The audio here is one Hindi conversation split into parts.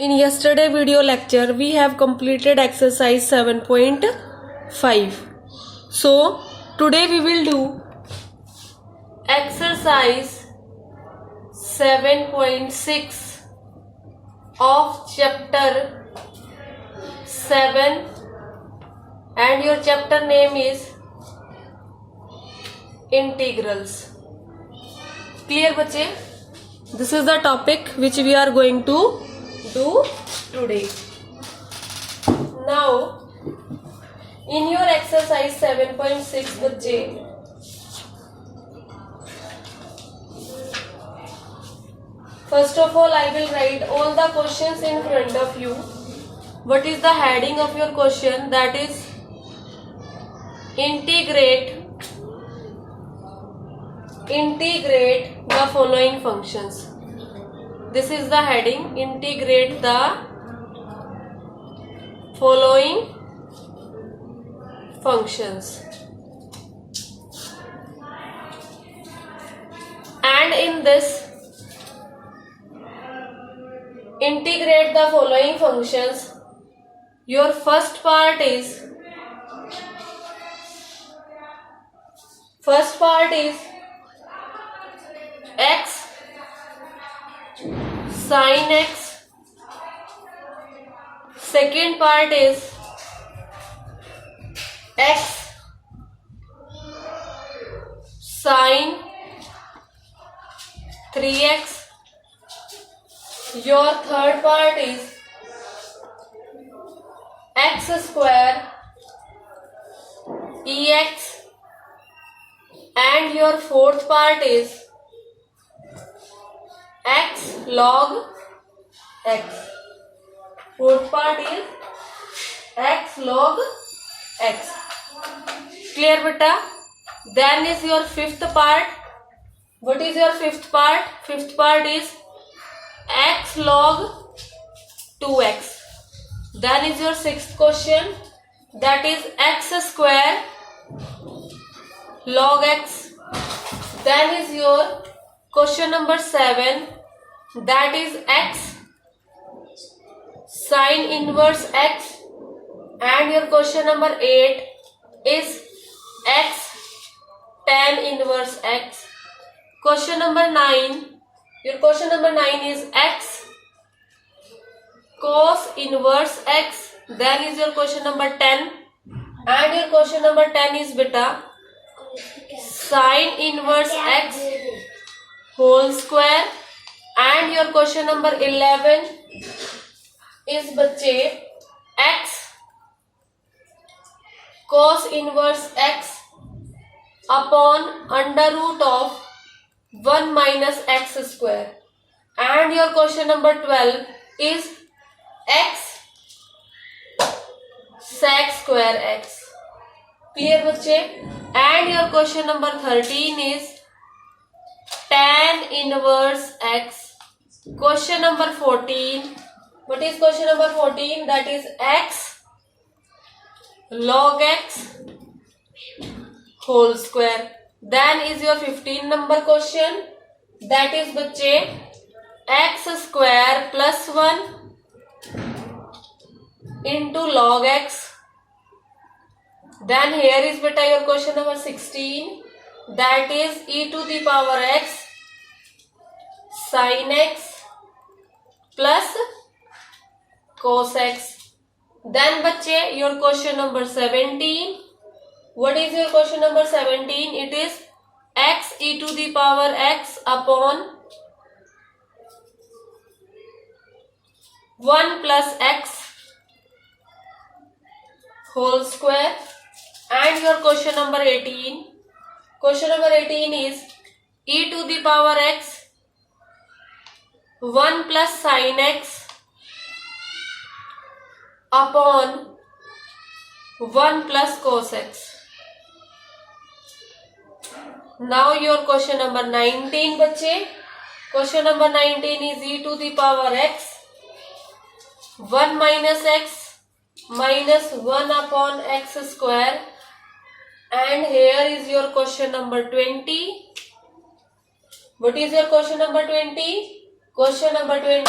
In yesterday video lecture, we have completed exercise 7.5. So, today we will do exercise 7.6 of chapter 7, and your chapter name is integrals. Clear बच्चे? This is the topic which we are going to do today. Now, in your exercise 7.6 बच्चे, first of all I will write all the questions in front of you. What is the heading of your question? That is integrate the following functions. This is the heading, integrate the following functions. And in this integrate the following functions, your first part is x sin x. Second part is x sin 3x. Your third part is x square ex, and your fourth part is x log x. Fourth part is x log x. Clear beta? Then is your fifth part. What is your fifth part? Fifth part is x log 2x. Then is your sixth question, that is x square log x. Then is your question number 7, that is x sin inverse x. And your question number 8 is x tan inverse x. Question number 9, your question number 9 is x cos inverse x. Then is your question number 10, and your question number 10 is beta sin inverse x whole square. And your question number 11 is बच्चे x cos inverse x upon under root of 1 minus x square. And your question number 12 is x sec square x. Clear बच्चे? And your question number 13 is tan inverse x. Question number 14. What is question number 14? That is x log x whole square. Then is your 15 number question. That is बच्चे x square plus 1 into log x. Then here is beta your question number 16. That is e to the power x sin x plus cos x. Then बच्चे your question number 17. What is your question number 17? It is x e to the power x upon 1 plus x whole square. And your question number 18. Question number 18 is e to the power x 1 plus sin x upon 1 plus cos x. Now your question number 19 बच्चे. Question number 19 is e to the power x 1 minus x minus 1 upon x square. And here is your question number 20. What is your question number 20? Question number 20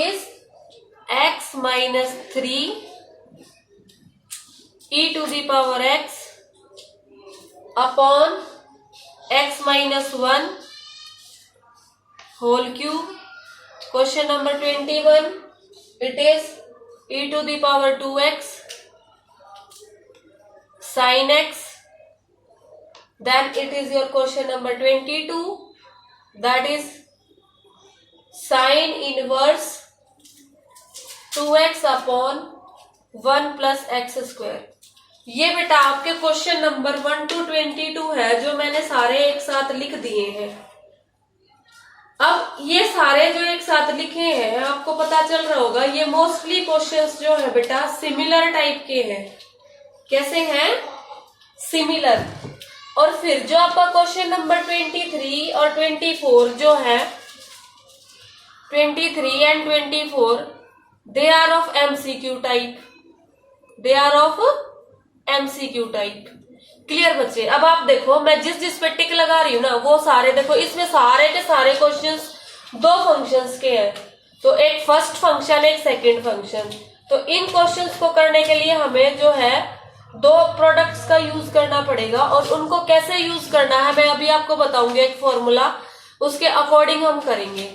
is x minus 3 e to the power x upon x minus 1 whole cube. Question number 21, it is e to the power 2x sin x. Then it is your question number 22, that is sin inverse 2x upon 1 plus x square. ये बेटा आपके क्वेश्चन नंबर 1 to 22 है, जो मैंने सारे एक साथ लिख दिए हैं। अब ये सारे जो एक साथ लिखे हैं, आपको पता चल रहा होगा, ये मोस्टली क्वेश्चंस जो है बेटा सिमिलर टाइप के हैं। कैसे हैं? सिमिलर। और फिर जो आपका क्वेश्चन नंबर 23 और 24 जो है, 23 and 24 they are of MCQ type, they are of MCQ type. Clear बच्चे? अब आप देखो, मैं जिस पे टिक लगा रही हूँ ना, वो सारे देखो, इसमें सारे के सारे क्वेश्चंस दो फंक्शंस के हैं। तो एक फर्स्ट फंक्शन, एक सेकंड फंक्शन। तो इन क्वेश्चंस को करने के लिए हमें जो है दो प्रोडक्ट्स का यूज करना पड़ेगा, और उनको कैसे यूज करना है मैं अभी आपको बताऊंगी, एक फॉर्मूला, उसके अकॉर्डिंग हम करेंगे।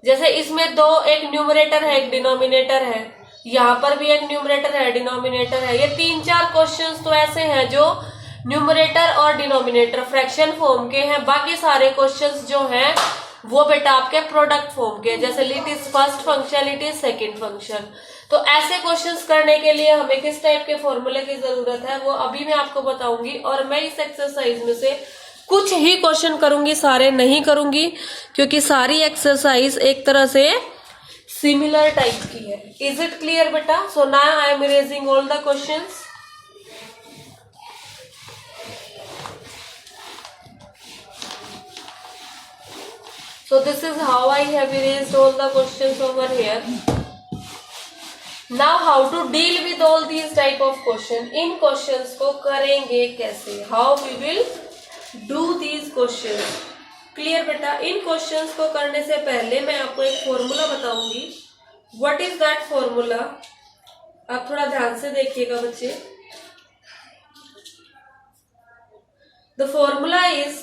जैसे इसमें दो, एक न्यूमरेटर है, एक डिनोमिनेटर है, यहाँ पर भी एक न्यूमरेटर है, डिनोमिनेटर है। ये 3-4 क्वेश्चंस तो ऐसे हैं जो न्यूमरेटर और डिनोमिनेटर फ्रैक्शन फॉर्म के हैं। बाकी सारे क्वेश्चंस जो हैं वो बेटा आपके प्रोडक्ट फॉर्म के, जैसे it is first function, it is second function. तो ऐसे क्वेश्चंस करने के लिए हमें किस टाइप के फॉर्मूले की जरूरत है वो अभी मैं आपको बताऊंगी। और मैं इस एक्सरसाइज में से कुछ ही क्वेश्चन करूंगी, सारे नहीं करूंगी, क्योंकि सारी एक्सरसाइज एक तरह से सिमिलर टाइप की है। इज इट क्लियर बेटा? So now I am erasing all the questions. So this is how I have erased all the questions over here. Now how to deal with all these type of question? In questions को करेंगे कैसे? How we will do these questions? Clear बेटा? इन questions को करने से पहले मैं आपको एक फॉर्मूला बताऊंगी। What is that formula? आप थोड़ा ध्यान से देखिएगा बच्चे। The formula is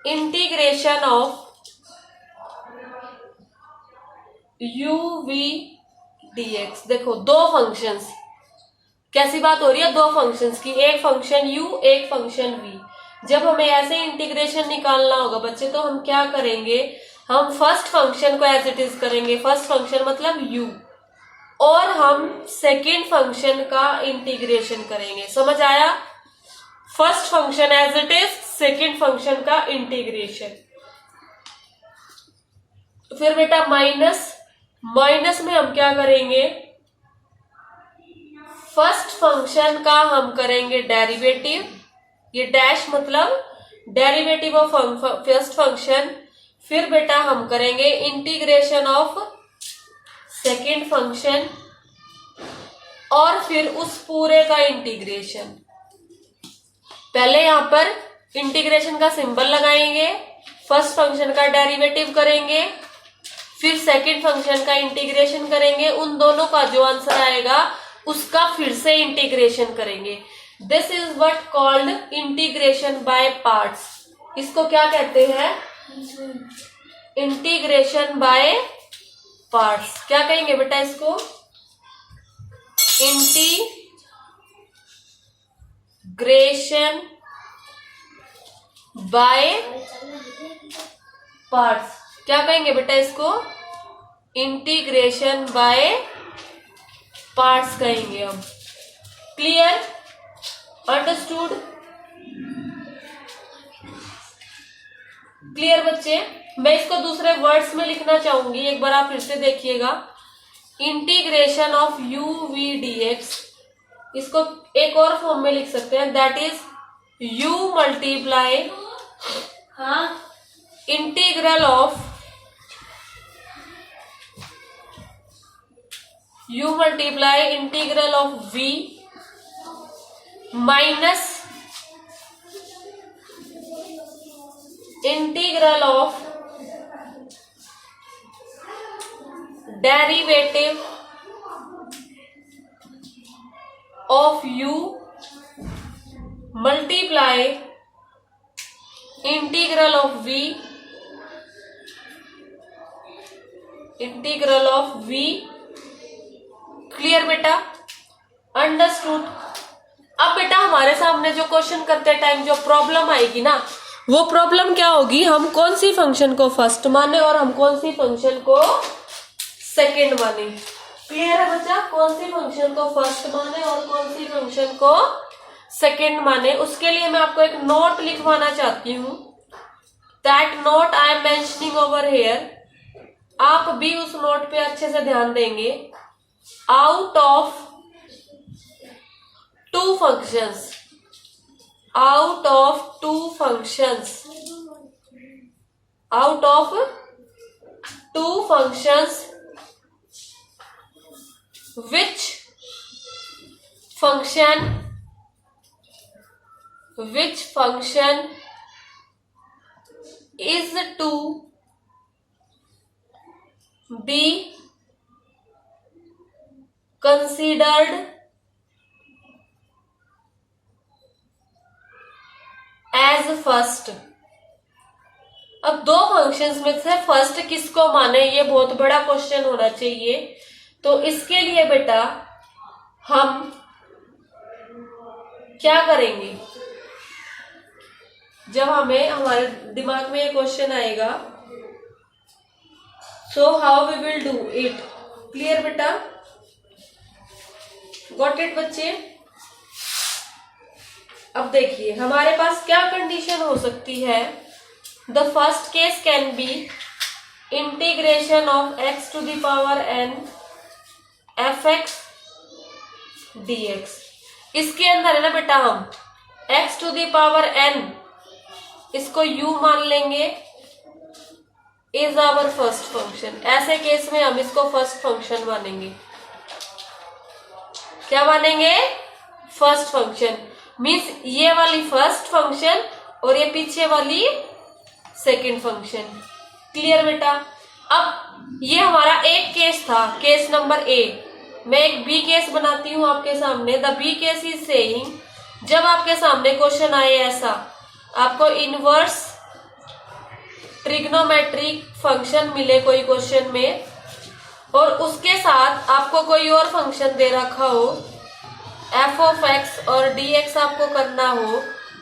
integration of u v dx। देखो दो फंक्शंस, कैसी बात हो रही है? दो फंक्शंस की, एक फंक्शन u, एक फंक्शन v। जब हमें ऐसे इंटीग्रेशन निकालना होगा बच्चे, तो हम क्या करेंगे? हम फर्स्ट फंक्शन को एज इट इज करेंगे, फर्स्ट फंक्शन मतलब u, और हम सेकेंड फंक्शन का इंटीग्रेशन करेंगे। समझ आया? First function as it is, second function का इंटीग्रेशन। फिर बेटा माइनस, माइनस में हम क्या करेंगे? फर्स्ट फंक्शन का हम करेंगे डेरिवेटिव, ये डैश मतलब डेरिवेटिव ऑफ फर्स्ट फंक्शन। फिर बेटा हम करेंगे इंटीग्रेशन ऑफ सेकेंड फंक्शन, और फिर उस पूरे का इंटीग्रेशन। पहले यहां पर इंटीग्रेशन का सिंबल लगाएंगे, फर्स्ट फंक्शन का डेरिवेटिव करेंगे, फिर सेकंड फंक्शन का इंटीग्रेशन करेंगे, उन दोनों का जो आंसर आएगा उसका फिर से इंटीग्रेशन करेंगे। This is what called integration by parts. इसको क्या कहते हैं? Integration by parts. क्या कहेंगे बेटा इसको? Integration by parts. क्या कहेंगे बेटा इसको? इंटीग्रेशन बाय पार्ट्स कहेंगे हम। क्लियर? अंडरस्टूड? क्लियर बच्चे? मैं इसको दूसरे वर्ड्स में लिखना चाहूंगी, एक बार आप फिर से देखिएगा। Integration of u v dx, इसको एक और फॉर्म में लिख सकते हैं, that is u multiply integral of u multiply integral of v minus integral of derivative of u multiply integral of v clear बेटा, अंडरस्टूड। अब बेटा हमारे सामने जो क्वेश्चन करते टाइम जो प्रॉब्लम आएगी ना, वो प्रॉब्लम क्या होगी, हम कौन सी फंक्शन को फर्स्ट माने और हम कौन सी फंक्शन को सेकंड माने। क्लियर है बच्चा, कौन सी फंक्शन को फर्स्ट माने और कौन सी फंक्शन को सेकंड माने। उसके लिए मैं आपको एक नोट लिखवाना चाहती हूं। That note I am mentioning over here. आप भी उस नोट पे अच्छे से ध्यान देंगे। Out of two functions, out of two functions which function is to be considered as first. अब दो फंक्शंस में से फर्स्ट किसको माने, ये बहुत बड़ा क्वेश्चन होना चाहिए। तो इसके लिए बेटा हम क्या करेंगे, जब हमें हमारे दिमाग में ये क्वेश्चन आएगा, so how we will do it. Clear बेटा, गॉट इट बच्चे। अब देखिए हमारे पास क्या कंडीशन हो सकती है। The first case can be integration of x to the power n fx dx। इसके अंदर है ना बेटा, हम x to the power n इसको u मान लेंगे, इज आवर फर्स्ट फंक्शन। ऐसे केस में हम इसको फर्स्ट फंक्शन मानेंगे। क्या मानेंगे, फर्स्ट फंक्शन। मीन्स ये वाली फर्स्ट फंक्शन और ये पीछे वाली सेकंड फंक्शन। क्लियर बेटा। अब ये हमारा एक केस था, केस नंबर ए। मैं एक बी केस बनाती हूं आपके सामने। The B case is saying, जब आपके सामने क्वेश्चन आए ऐसा, आपको इनवर्स ट्रिग्नोमेट्रिक फंक्शन मिले कोई क्वेश्चन में, और उसके साथ आपको कोई और फंक्शन दे रखा हो, एफ ऑफ एक्स और dx आपको करना हो,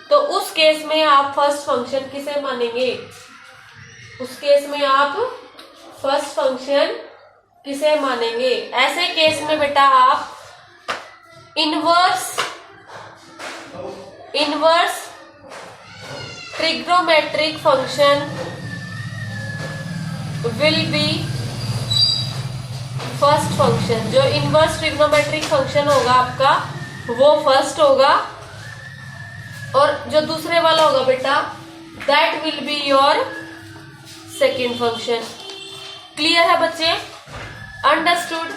तो उस केस में आप फर्स्ट फंक्शन किसे मानेंगे, उस केस में आप फर्स्ट फंक्शन किसे मानेंगे। ऐसे केस में बेटा आप inverse trigonometric function will be first function. जो इनवर्स ट्रिग्नोमेट्रिक फंक्शन होगा आपका वो फर्स्ट होगा, और जो दूसरे वाला होगा बेटा that will be your second function. Clear है बच्चे, अंडरस्टूड।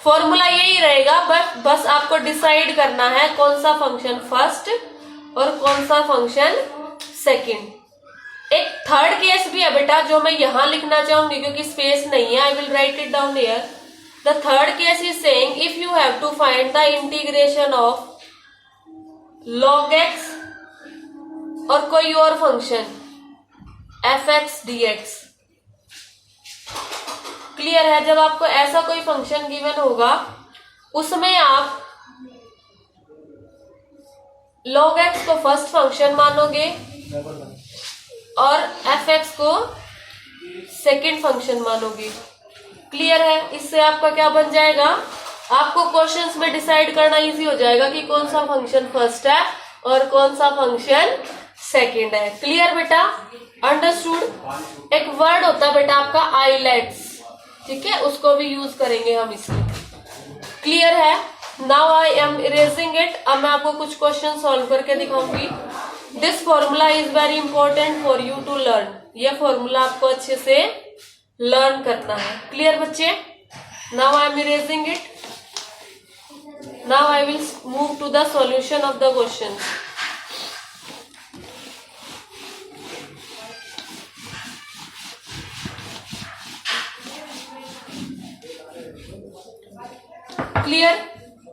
फॉर्मूला यही रहेगा, बस आपको डिसाइड करना है कौन सा फंक्शन फर्स्ट और कौन सा फंक्शन सेकंड। एक थर्ड केस भी है बेटा जो मैं यहां लिखना चाहूंगी क्योंकि स्पेस नहीं है। I will write it down here. The third case is saying if you have to find the integration of log x और कोई और फंक्शन fx dx। क्लियर है, जब आपको ऐसा कोई फंक्शन गिवन होगा उसमें आप log x को फर्स्ट फंक्शन मानोगे और fx को सेकंड फंक्शन मानोगे। क्लियर है, इससे आपका क्या बन जाएगा, आपको क्वेश्चंस में डिसाइड करना इजी हो जाएगा कि कौन सा फंक्शन फर्स्ट है और कौन सा फंक्शन सेकंड है। क्लियर बेटा, अंडरस्टूड। एक वर्ड होता है बेटा आपका आईलेट्स, ठीक है, उसको भी यूज करेंगे हम इसमें। क्लियर है, now I am erasing it. अब मैं आपको कुछ क्वेश्चन सॉल्व करके दिखाऊंगी। This formula is very important for you to learn. यह फॉर्मूला आपको अच्छे से लर्न करना है। क्लियर बच्चे, now I am erasing it. Now I will move to the solution of the question. Clear?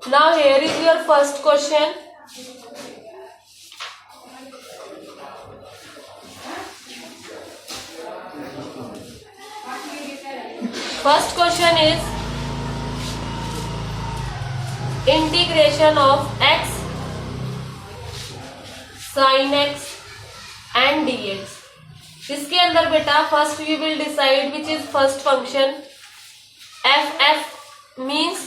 Now here is your first question. First question is integration of x sin x and dx. इसके अंदर बेटा first we will decide which is first function. f means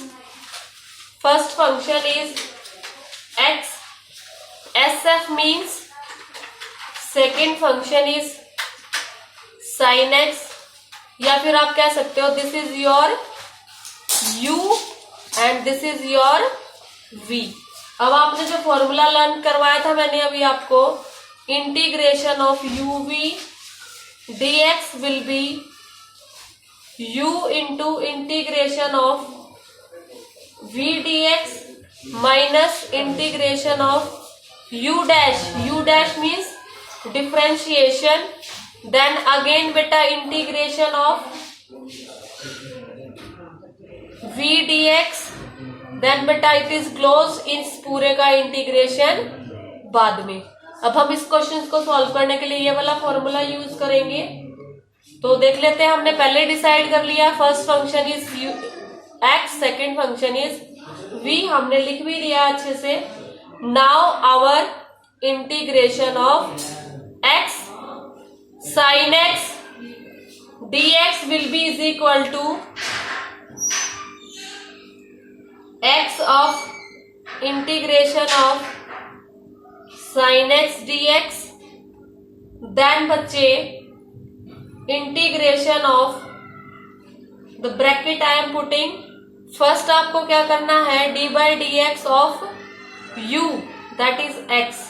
first function is x. sf means second function is sin x. या फिर आप कह सकते हो this is your u and this is your v. अब आपने जो फॉर्मूला लर्न करवाया था मैंने अभी आपको, integration of uv dx will be u into integration of v dx minus integration of u dash. u dash means differentiation. Then again बेटा integration of v dx. Then बेटा इट इज क्लोज. इस पूरे का इंटीग्रेशन बाद में. अब हम इस क्वेश्चन को सॉल्व करने के लिए ये वाला फॉर्मूला यूज करेंगे. तो देख लेते हैं, हमने पहले डिसाइड कर लिया first function is x, second function is v. हमने लिख भी लिया अच्छे से. Now our integration of x sin x dx will be is equal to x of integration of sin x dx. then बच्चे integration of the bracket I am putting. First आपको क्या करना है, D by d x of u that is x.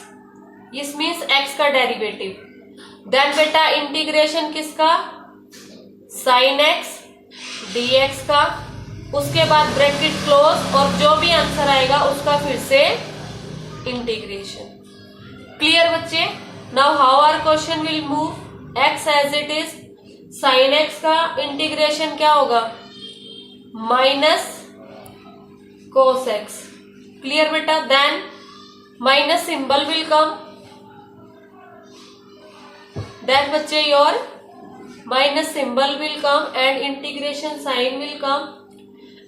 इस मीन्स x का डेरिवेटिव. देन बेटा इंटीग्रेशन किसका, साइन एक्स dx का. उसके बाद ब्रैकेट क्लोज और जो भी आंसर आएगा उसका फिर से इंटीग्रेशन. क्लियर बच्चे? Now how our question will move. x as it is, sine x का इंटीग्रेशन क्या होगा, माइनस कोस एक्स. क्लियर बेटा? Then minus symbol will come. Then बच्चे your minus symbol will come and integration sine will come.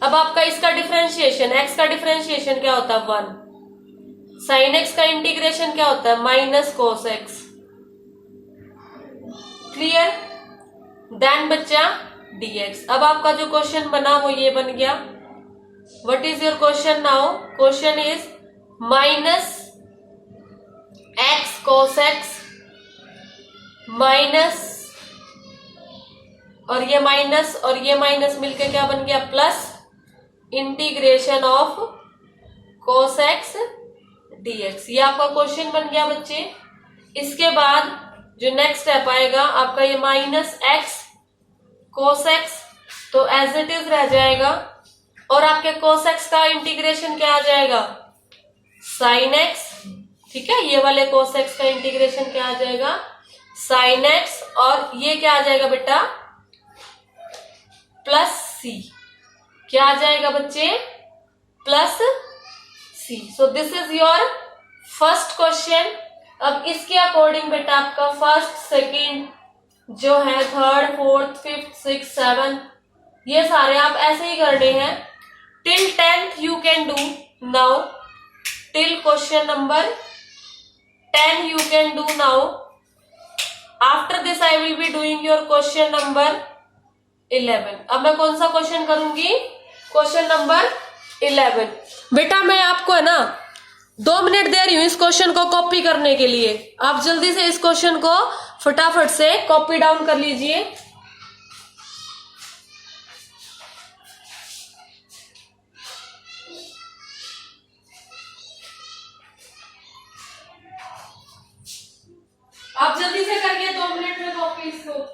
अब आपका इसका डिफरेंशिएशन, x का डिफरेंशिएशन क्या होता है 1. साइन एक्स का इंटीग्रेशन क्या होता है, minus cos x. Clear? Then बच्चा dx. अब आपका जो क्वेश्चन बना वो ये बन गया. What is your question now? Question is minus x cos x minus और ये माइनस मिलके क्या बन गया, plus integration of cos x dx. ये आपका क्वेश्चन बन गया बच्चे. इसके बाद जो नेक्स्ट स्टेप आएगा आपका ये माइनस एक्स कोस एक्स, तो एज इट इज रह जाएगा. और आपके कोस एक्स का इंटीग्रेशन क्या आ जाएगा, साइन एक्स. ठीक है, ये वाले कोस एक्स का इंटीग्रेशन क्या आ जाएगा, साइन एक्स. और ये क्या आ जाएगा बेटा, प्लस सी. क्या आ जाएगा बच्चे, plus C. So this is your first question. अब इसके अकॉर्डिंग बेटा आपका फर्स्ट, सेकंड, जो है third, fourth, fifth, six, seven, ये सारे आप ऐसे ही करने हैं till 10th you can do. Now till question number 10 you can do now. After this I will be doing your question number 11. अब मैं कौन सा क्वेश्चन करूंगी, क्वेश्चन नंबर 11. बेटा मैं आपको है ना 2 मिनट दे रही हूं इस क्वेश्चन को कॉपी करने के लिए. आप जल्दी से इस क्वेश्चन को फटाफट से कॉपी डाउन कर लीजिए. आप जल्दी से करिए 2 मिनट में कॉपी इसको.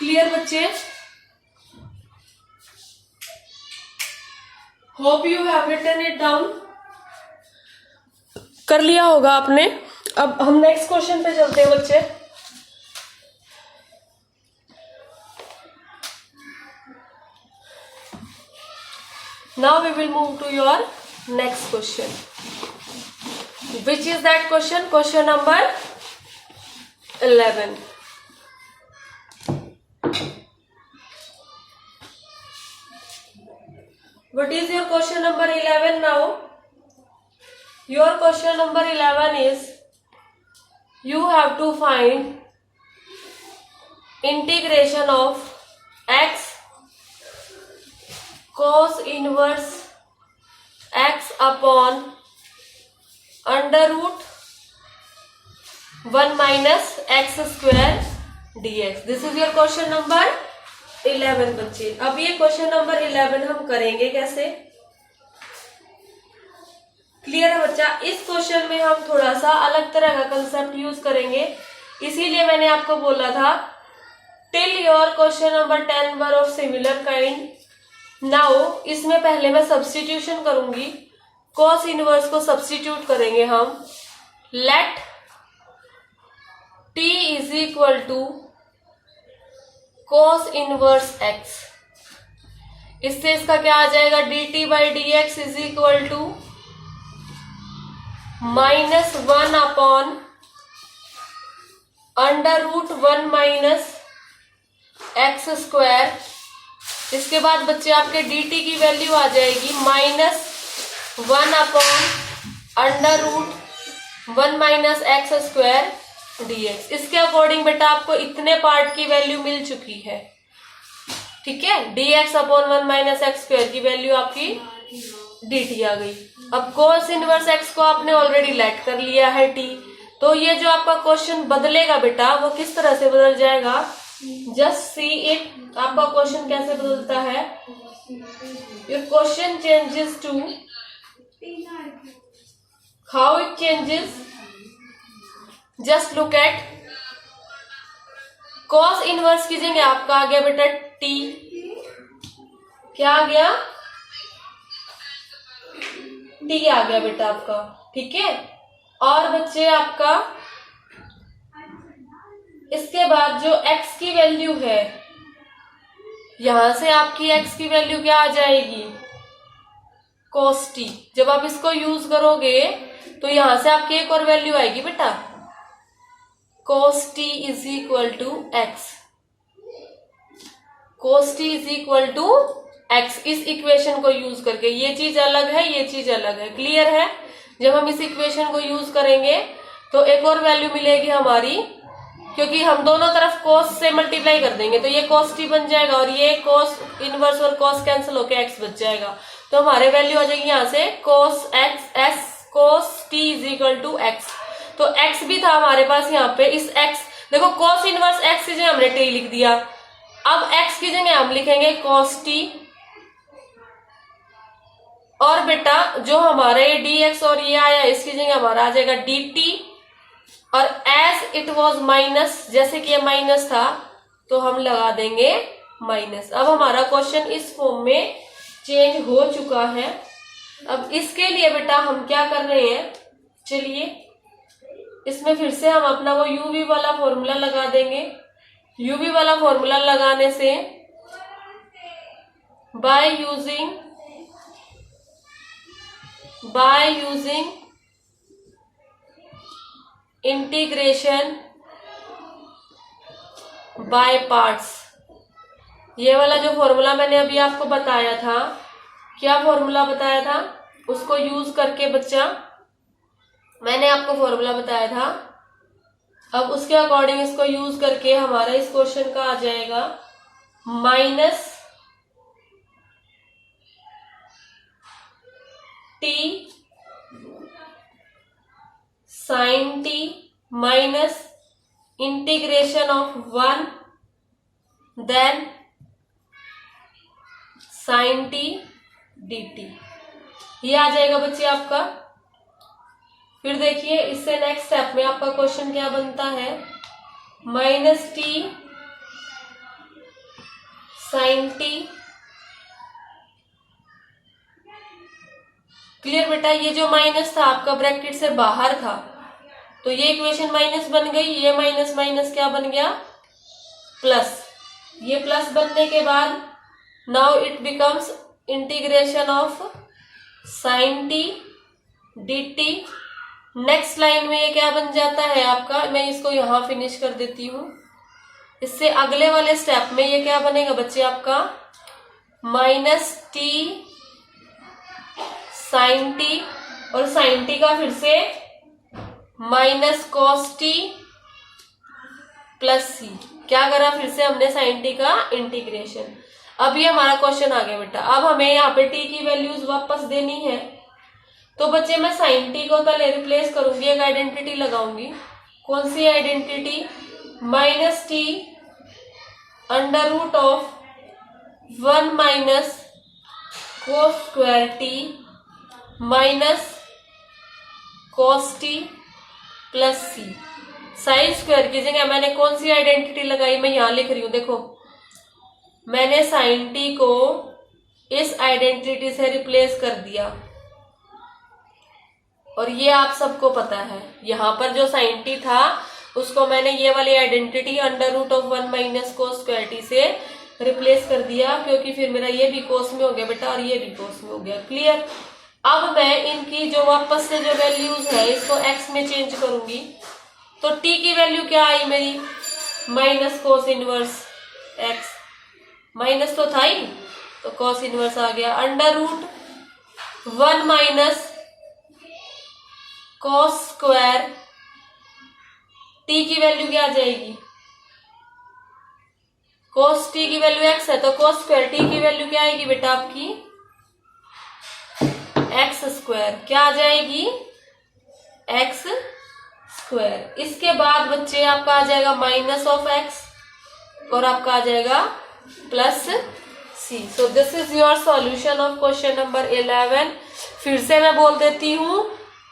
क्लियर बच्चे? Hope you have written it down. कर लिया होगा आपने। अब हम नेक्स्ट क्वेश्चन पे चलते हैं बच्चे। Now we will move to your next question, which is that question? Question number 11। What is your question number 11 now? Your question number 11 is, you have to find integration of x cos inverse x upon under root 1 minus x square dx. This is your question number 11 बच्चे। अब ये क्वेश्चन नंबर 11 हम करेंगे कैसे? क्लियर है बच्चा? इस क्वेश्चन में हम थोड़ा सा अलग तरह का कंसेप्ट यूज करेंगे, इसीलिए मैंने आपको बोला था till your question number 10 were of similar kind. Now इसमें पहले मैं सब्स्टिट्यूशन करूंगी, कॉस इनवर्स को सब्स्टिट्यूट करेंगे हम। Let t is equal to cos inverse x, इससे इसका क्या आ जाएगा? dt by d x is equal to -1 upon under root 1 minus x square. इसके बाद बच्चे आपके dt की वैल्यू आ जाएगी -1 upon under root 1 minus x square dx। इसके अकॉर्डिंग बेटा आपको इतने पार्ट की वैल्यू मिल चुकी है, ठीक है? dx upon 1 minus x square की वैल्यू आपकी dt आ गई। अब cos इनवर्स x को आपने ऑलरेडी लेट कर लिया है t, तो ये जो आपका क्वेश्चन बदलेगा बेटा वो किस तरह से बदल जाएगा? Just see it. आपका क्वेश्चन कैसे बदलता है? Your question changes to, how it changes? Just look at, cos inverse की जगह आपका आ गया बेटा t, क्या आ गया? t आ गया बेटा आपका, ठीक है? और बच्चे आपका इसके बाद जो x की वैल्यू है, यहां से आपकी x की वैल्यू क्या आ जाएगी? cos t। जब आप इसको यूज करोगे तो यहां से आपकी एक और वैल्यू आएगी बेटा, cos t is equal to x। cos t is equal to x। इस इक्वेशन को यूज करके, ये चीज अलग है, ये चीज अलग है, क्लियर है? जब हम इस इक्वेशन को यूज करेंगे तो एक और वैल्यू मिलेगी हमारी, क्योंकि हम दोनों तरफ cos से मल्टीप्लाई कर देंगे तो ये cos t बन जाएगा और ये cos इनवर्स और cos कैंसिल होके x बच जाएगा। तो हमारे वैल्यू आ जाएगी यहाँ से cos t is equal to x। तो x भी था हमारे पास यहाँ पे, इस x देखो cos इनवर्स x की जगह हमने t लिख दिया, अब x की जगह हम लिखेंगे cos t, और बेटा जो हमारे dx और ये आया इसकी जगह हमारा आ जाएगा dt, और एज इट वॉज माइनस, जैसे कि ये माइनस था तो हम लगा देंगे माइनस। अब हमारा क्वेश्चन इस फॉर्म में चेंज हो चुका है। अब इसके लिए बेटा हम क्या कर रहे हैं, चलिए इसमें फिर से हम अपना वो uv वाला फॉर्मूला लगा देंगे। uv वाला फॉर्मूला लगाने से by using integration by parts, ये वाला जो फॉर्मूला मैंने अभी आपको बताया था, क्या फॉर्मूला बताया था, उसको यूज करके बच्चा मैंने आपको फॉर्मूला बताया था। अब उसके अकॉर्डिंग इसको यूज करके हमारा इस क्वेश्चन का आ जाएगा minus t sine t minus integration of 1 then sine t dt, ये आ जाएगा बच्चे आपका। फिर देखिए इससे नेक्स्ट स्टेप में आपका क्वेश्चन क्या बनता है, minus t sine t. Clear बेटा, ये जो माइनस था आपका ब्रैकेट से बाहर था, तो ये इक्वेशन माइनस बन गई, ये माइनस माइनस क्या बन गया, प्लस। ये प्लस बनने के बाद now it becomes integration of sine T d T. Next line में ये क्या बन जाता है आपका, मैं इसको यहां फिनिश कर देती हूं। इससे अगले वाले स्टेप में ये क्या बनेगा बच्चे आपका, माइनस टी साइन टी, और साइन टी का फिर से माइनस कॉस टी प्लस सी। क्या करा, फिर से हमने साइन टी का इंटीग्रेशन। अब ये हमारा क्वेश्चन आ गया बेटा। अब हमें यहाँ पे टी की वैल्यूज वापस देनी है, तो बच्चे मैं साइन टी को पहले रिप्लेस करूंगी, एक आइडेंटिटी लगाऊंगी। कौन सी identity, minus t under root of 1 minus cos square t minus cos t plus c. Sine square की जगह मैंने कौन सी आइडेंटिटी लगाई, मैं यहां लिख रही हूं, देखो मैंने साइन टी को इस आइडेंटिटी से रिप्लेस कर दिया, और ये आप सबको पता है यहां पर जो साइन टी था उसको मैंने ये वाली identity under root of 1 minus cos square t से रिप्लेस कर दिया, क्योंकि फिर मेरा ये भी कोस में हो गया बेटा और ये भी कोस में हो गया। क्लियर। अब मैं इनकी जो वापस से जो वैल्यूज है इसको एक्स में चेंज करूंगी, तो टी की वैल्यू क्या आई मेरी, minus cos inverse x, minus तो था ही तो कॉस इनवर्स आ गया, under root 1 minus cos square t की वैल्यू क्या आ जाएगी, कॉस टी की वैल्यू एक्स है तो कॉस स्क्वायर टी की वैल्यू क्या आएगी बेटा आपकी, एक्स स्क्वायर। क्या आ जाएगी, एक्स स्क्वायर। इसके बाद बच्चे आपका आ जाएगा माइनस ऑफ एक्स और आपका आ जाएगा plus C. So this is your solution of question number 11। फिर से मैं बोल देती हूं,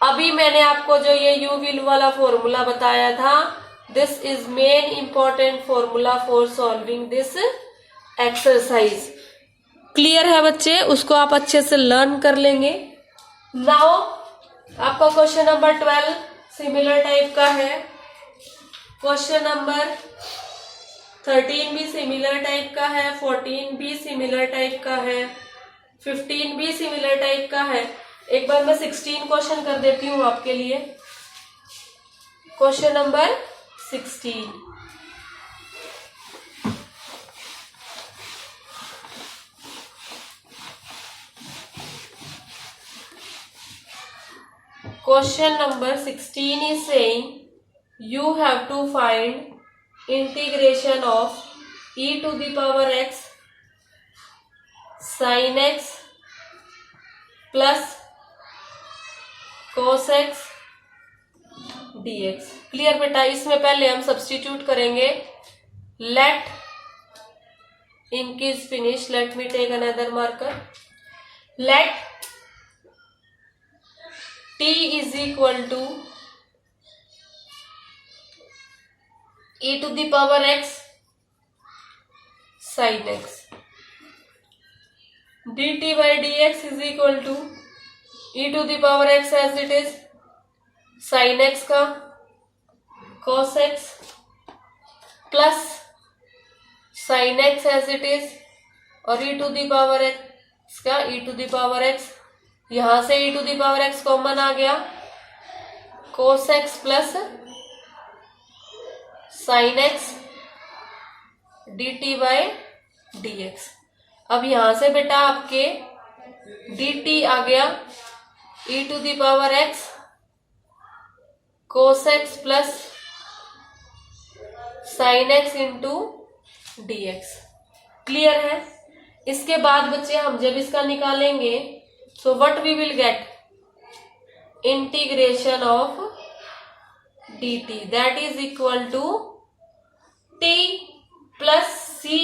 अभी मैंने आपको जो ये यू विल वाला फॉर्मूला बताया था, this is main important formula for solving this exercise. Clear है बच्चे, उसको आप अच्छे से लर्न कर लेंगे। नाउ आपका क्वेश्चन नंबर 12 सिमिलर टाइप का है, क्वेश्चन नंबर 13 भी सिमिलर टाइप का है, 14 भी सिमिलर टाइप का है, 15 भी सिमिलर टाइप का है। एक बार मैं 16 क्वेश्चन कर देती हूँ आपके लिए। Question number 16, question number 16 is saying you have to find integration of e to the power x sin x plus cos x dx। Clear बेटा, इसमें पहले हम सब्स्टिट्यूट करेंगे। Let ink is finish, let me take another marker. Let t is equal to e to the power x sin x, dt by dx is equal to e to the power x as it is sin x का cos x plus sin x as it is और e to the power x का e to the power x, यहां से e to the power x common आ गया, cos x plus sin x dt by dx। अब यहां से बेटा आपके dt आ गया e to the power x cos x plus sin x into dx। Clear है। इसके बाद बच्चे हम जब इसका निकालेंगे, so what we will get, integration of dt that is equal to t plus c।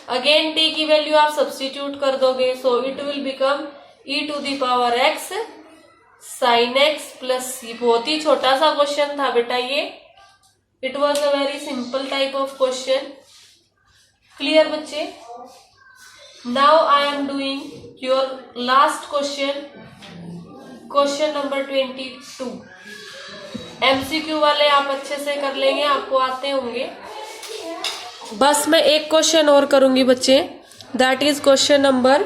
Again t की वैल्यू आप सब्स्टिट्यूट कर दोगे, so it will become e to the power x sin x plus c। बहुत ही छोटा सा क्वेश्चन था बेटा ये, it was a very simple type of question। Clear बच्चे? Now I am doing your last question, question number 22। MCQ वाले आप अच्छे से कर लेंगे, आपको आते होंगे। बस मैं एक क्वेश्चन और करूंगी बच्चे, that is question number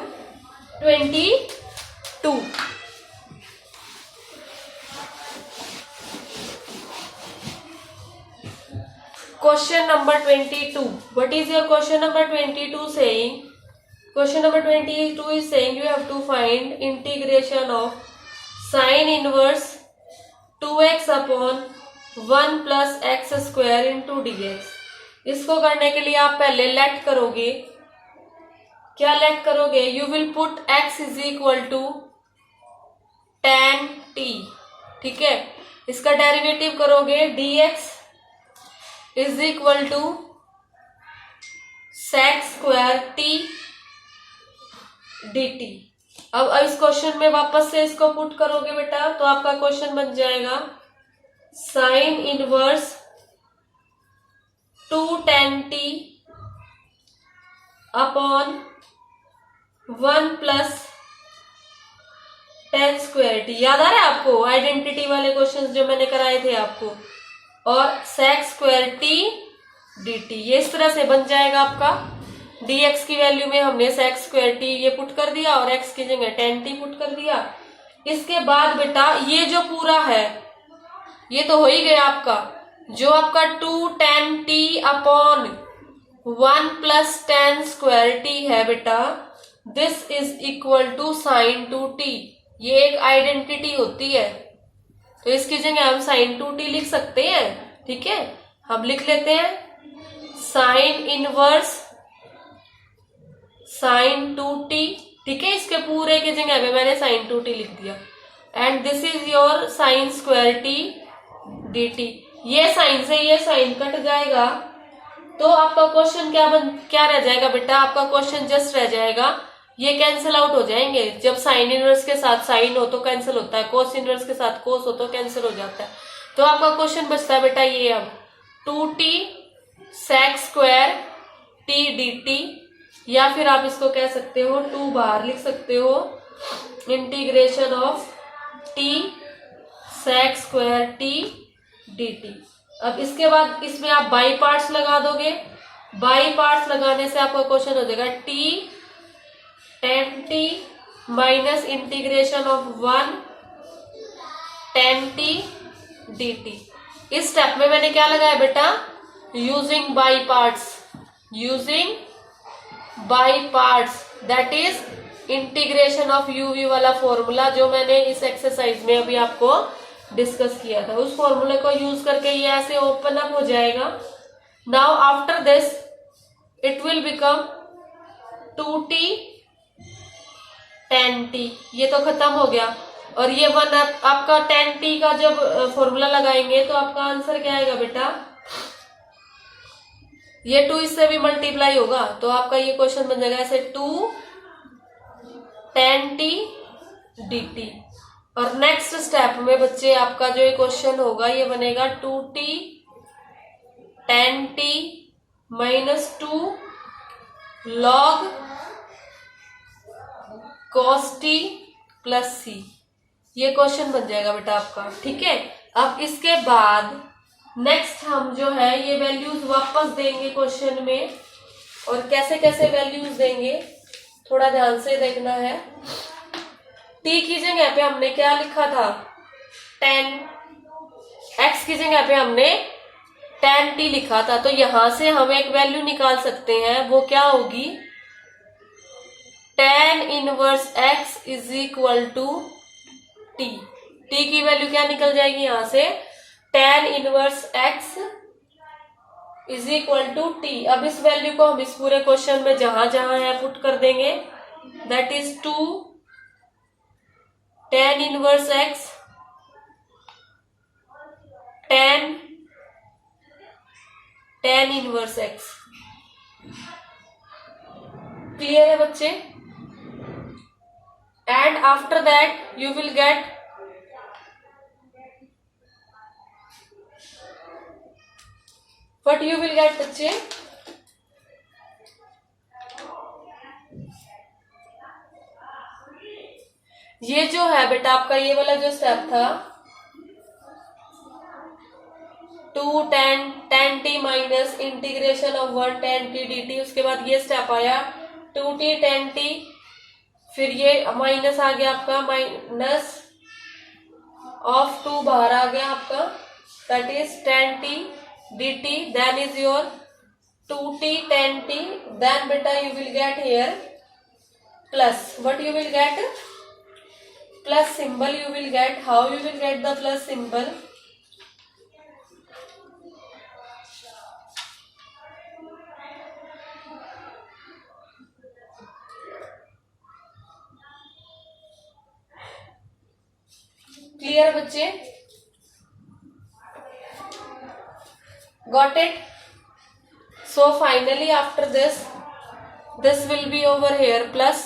22। Question number 22. What is your question number 22 saying? Question number 22 is saying you have to find integration of sin inverse 2x upon 1 plus x square into dx. इसको करने के लिए आप पहले लेट करोगे। क्या लेट करोगे? You will put x is equal to tan t, ठीक है। इसका डेरिवेटिव करोगे, dx is equal to sec square t d t. अब इस क्वेश्चन में वापस से इसको पुट करोगे बेटा, तो आपका क्वेश्चन बन जाएगा sine inverse 2 tan t upon 1 plus tan square T. याद आ रहा है आपको आइडेंटिटी वाले क्वेश्चंस जो मैंने कराए थे आपको? और sec square t d T, ये इस तरह से बन जाएगा आपका। dx की वैल्यू में हमने sec स्क्वायर टी ये पुट कर दिया और x की जगह tan t पुट कर दिया। इसके बाद बेटा ये जो पूरा है ये तो हो ही गया आपका, जो आपका 2 tan t upon 1 plus tan square t है बेटा, this is equal to sine 2t। ये एक आइडेंटिटी होती है, तो इसकी जगह हम साइन 2t लिख सकते हैं, ठीक है। हम लिख लेते हैं साइन इनवर्स साइन 2t, ठीक है। इसके पूरे की जगह पे मैंने साइन 2t लिख दिया। And this is your sine square t d T. ये साइन से ये साइन कट जाएगा, तो आपका क्वेश्चन क्या रह जाएगा बेटा? आपका क्वेश्चन जस्ट रह जाएगा, ये कैंसिल आउट हो जाएंगे। जब साइन इनवर्स के साथ साइन हो तो कैंसिल होता है, कोस इनवर्स के साथ कोस हो तो कैंसिल हो जाता है। तो आपका क्वेश्चन बचता है बेटा ये, अब 2t sec square t d T, या फिर आप इसको कह सकते हो 2 बार लिख सकते हो integration of t sec square t d t. अब इसके बाद इसमें आप बाई पार्ट्स लगा दोगे। बाई पार्ट्स लगाने से आपका क्वेश्चन हो जाएगा t tan t minus integration of 1 tan t dt। इस स्टेप में मैंने क्या लगाया बेटा? Using by parts, using by parts, that is integration of UV वाला फॉर्मूला जो मैंने इस एक्सरसाइज में अभी आपको डिस्कस किया था। उस फॉर्मूले को यूज करके ये ऐसे ओपन अप हो जाएगा। Now after this it will become 2t tan t, ये तो खत्म हो गया। और ये 1 आपका tan t का जब फॉर्मूला लगाएंगे तो आपका आंसर क्या आएगा बेटा? ये 2 इससे भी मल्टीप्लाई होगा, तो आपका ये क्वेश्चन बन जाएगा ऐसे 2 tan t dt। और नेक्स्ट स्टेप में बच्चे आपका जो ये क्वेश्चन होगा ये बनेगा 2t tan t minus 2 log cos t plus c, ये क्वेश्चन बन जाएगा बेटा आपका, ठीक है। अब इसके बाद नेक्स्ट हम जो है ये वैल्यूज वापस देंगे क्वेश्चन में, और कैसे कैसे वैल्यूज देंगे थोड़ा ध्यान से देखना है। t की जगह पे हमने क्या लिखा था? tan, x की जगह पे हमने tan t लिखा था, तो यहां से हम एक वैल्यू निकाल सकते हैं, वो क्या होगी? tan inverse x is equal to t। t की वैल्यू क्या निकल जाएगी यहां से? tan inverse x is equal to t। अब इस वैल्यू को हम इस पूरे क्वेश्चन में जहां जहां है पुट कर देंगे, that is 2 tan inverse x tan inverse x। Clear है बच्चे? And after that you will get what you will get बच्चे? ये जो है बेटा आपका ये वाला जो स्टेप था 2 tan t minus integration of 1 tan t dt, उसके बाद ये स्टेप आया 2t tan t, फिर ये माइनस आ गया आपका माइनस ऑफ 2 बाहर आ गया आपका, that is tan t dt, then is your 2t tan t, then beta you will get here plus, what you will get, plus symbol you will get. How you will get the plus symbol? Clear बच्चे? Got it? So finally after this will be over here plus.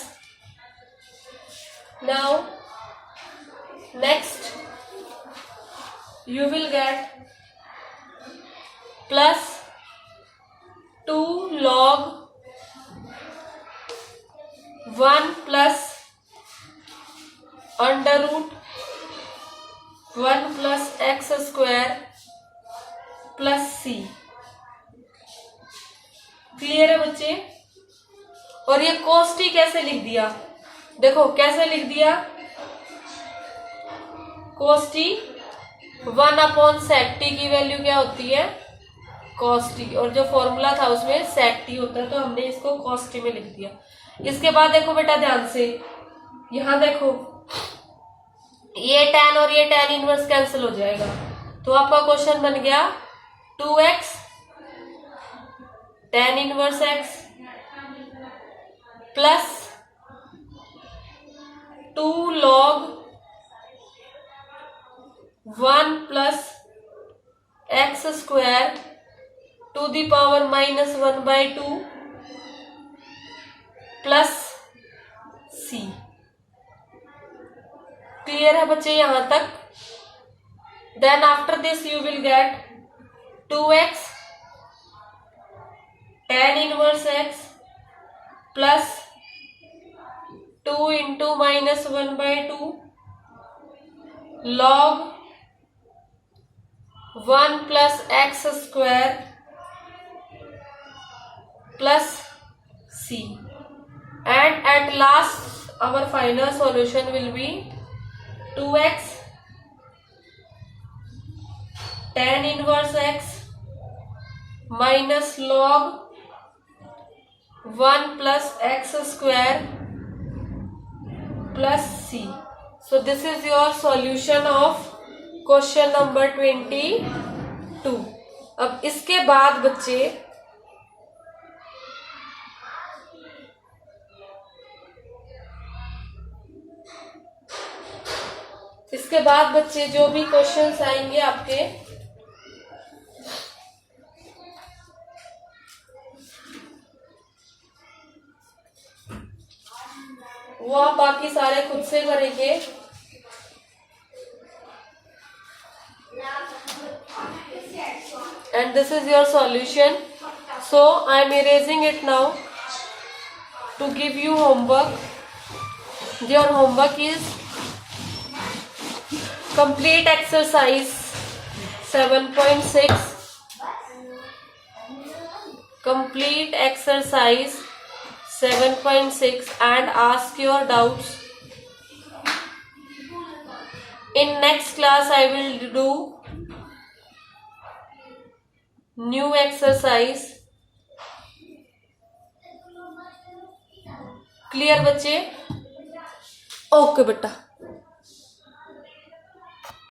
Now next you will get plus 2 log 1 plus under root 1 plus x square plus c. Clear है बच्चे? और ये cos t कैसे लिख दिया, देखो कैसे लिख दिया, cos t 1 upon sec t की वैल्यू क्या होती है cos t, और जो फॉर्मूला था उसमें sec t होता है, तो हमने इसको cos t में लिख दिया। इसके बाद देखो बेटा ध्यान से, यहां देखो ये tan और ये tan इनवर्स कैंसिल हो जाएगा, तो आपका क्वेश्चन बन गया 2x tan inverse x plus 2 log 1 plus x square to the power minus 1/2 plus c। Clear है बच्चे यहां तक? Then after this you will get 2x tan inverse x plus 2 into minus 1/2 log 1 plus x square plus c, and at last our final solution will be 2x tan inverse x minus log 1 plus x square plus c. So this is your solution of question number 22. अब इसके बाद बच्चे जो भी क्वेश्चंस आएंगे आपके, वो आप बाकी सारे खुद से करेंगे। And this is your solution. So I am erasing it now to give you homework. Your homework is complete exercise 7.6. Complete exercise 7.6 and ask your doubts. In next class I will do new exercise. Clear बच्चे? ओके बेटा।